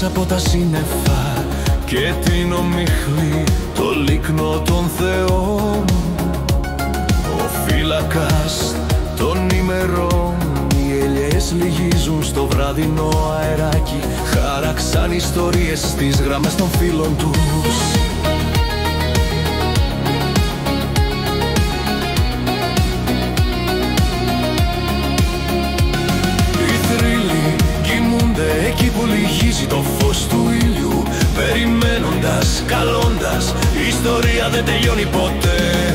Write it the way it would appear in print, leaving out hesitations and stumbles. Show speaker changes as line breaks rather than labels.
μέσα από τα σύννεφα και την ομίχλη, το λίκνο των θεών. Ο φύλακας των ημερών, οι ελιές λυγίζουν στο βραδινό αεράκι. Χάραξαν ιστορίες στις γραμμές των φίλων τους. Εκεί που λυγίζει το φως του ήλιου, περιμένοντας, καλώντας, η ιστορία δεν τελειώνει ποτέ.